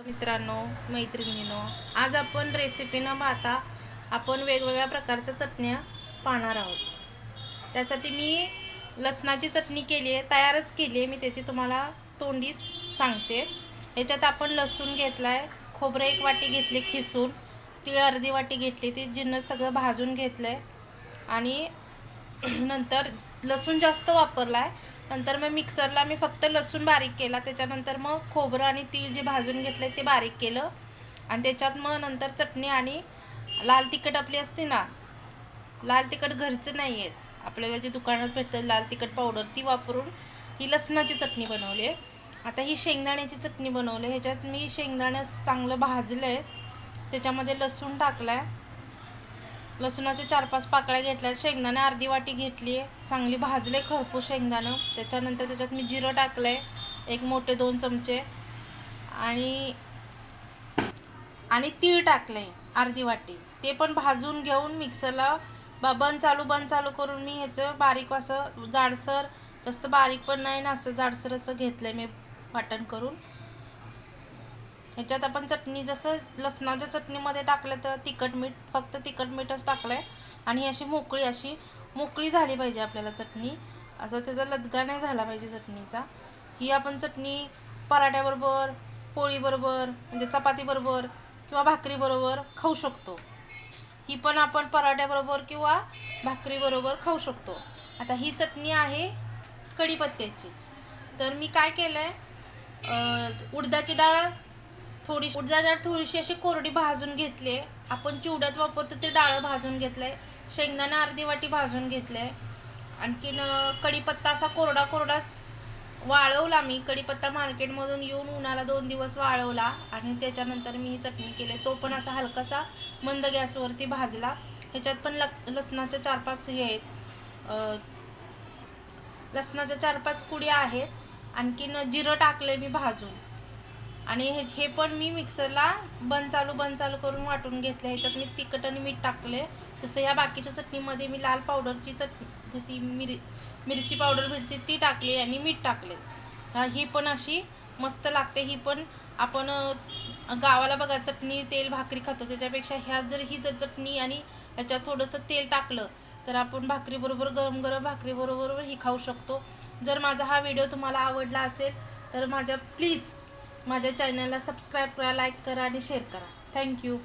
मित्रांनो, मैत्रिणींनो, आज आपण रेसिपी न पाहता आपण वेगवेगळ्या प्रकारच्या चटण्या पाहणार आहोत। त्यासाठी मी लसणाची चटणी केली आहे, तयारच केली आहे मी, त्याची तुम्हाला तोंडीच सांगते। याच्यात आपण लसूण घेतलाय, खोबरं 1 वाटी घेतले खिसून, तीळ अर्धी वाटी घेतली, ते जिन्नस सगळं भाजून घेतलंय आणि नंतर लसूण जास्त वापरलाय। नंतर मग मिक्सरला मी फक्त लसूण बारीक केला, त्याच्यानंतर मग खोबरं आणि तीळ जे भाजून घेतले ते बारीक केलं आणि त्याच्यात मग नंतर चटणी आणि लाल तिखट आपली असते ना, लाल तिखट घरचं नाही आहे, आपल्याला जे दुकानात भेटतं लाल तिखट पावडर, ती वापरून ही लसणाची चटणी बनवली आहे। आता ही शेंगदाण्याची चटणी बनवली, ह्याच्यात मी शेंगदाणे चांगलं भाजले, त्याच्यामध्ये लसूण टाकलाय, लसूणाचे 4-5 पाकळ्या घेतल्या, शेंगदाणे अर्धी वाटी घेतली आहे, चांगली भाजले खरपूस शेंगदाणं। त्याच्यानंतर त्याच्यात मी जिरं टाकलंय 1 मोठे 2 चमचे आणि तीळ टाकले अर्धी वाटी, ते पण भाजून घेऊन मिक्सरला बंद चालू करून मी ह्याचं बारीक असं जाडसर, जास्त बारीक पण नाही ना, असं जाडसर असं घेतलंय मी वाटण करून। ह्याच्यात आपण चटणी जसं लसणाच्या चटणीमध्ये टाकलं तर तिखट मीठ, फक्त तिखट मीठच टाकलंय आणि अशी मोकळी झाली पाहिजे आपल्याला चटणी, असं त्याचा लदगा नाही झाला पाहिजे चटणीचा। ही आपण चटणी पराठ्याबरोबर, पोळीबरोबर, म्हणजे चपातीबरोबर किंवा भाकरीबरोबर खाऊ शकतो। ही पण आपण पराठ्याबरोबर किंवा भाकरीबरोबर खाऊ शकतो। आता ही चटणी आहे कढीपत्त्याची, तर मी काय केलंय, उडदाची डाळ थोडीशी अशी कोरडी भाजून घेतली, आपण चिवड्यात वापरतो ते डाळ भाजून घेतलंय, शेंगदाणा अर्धी वाटी भाजून घेतलंय, आणखीन कढीपत्ता असा कोरडाच वाळवला मी, कढीपत्ता मार्केटमधून येऊन उन्हाला 2 दिवस वाळवला आणि त्याच्यानंतर मी ही चटणी केली, तो पण असा हलकासा मंद गॅसवरती भाजला। ह्याच्यात पण लसणाच्या 4-5 हे आहेत, लसणाच्या 4-5 कुड्या आहेत, आणखीन जिरं टाकले मी भाजून आणि हे पण मी मिक्सरला बंद चालू करून वाटून घेतले। ह्याच्यात मी तिखट आणि मीठ टाकले, जसं या बाकीच्या चटणीमध्ये मी लाल पावडरची ती मिरची पावडर भेटते ती टाकली आणि मीठ टाकले। ही पण अशी मस्त लागते। ही पण आपण गावाला बघा चटणी तेल भाकरी खातो, त्याच्यापेक्षा ही जर चटणी आणि ह्याच्यात थोडंसं तेल टाकलं तर आपण भाकरीबरोबर, गरम भाकरीबरोबर ही खाऊ शकतो। जर माझा हा व्हिडिओ तुम्हाला आवडला असेल तर प्लीज माझ्या चॅनलला सबस्क्राईब करा, लाईक करा आणि शेअर करा। थँक्यू।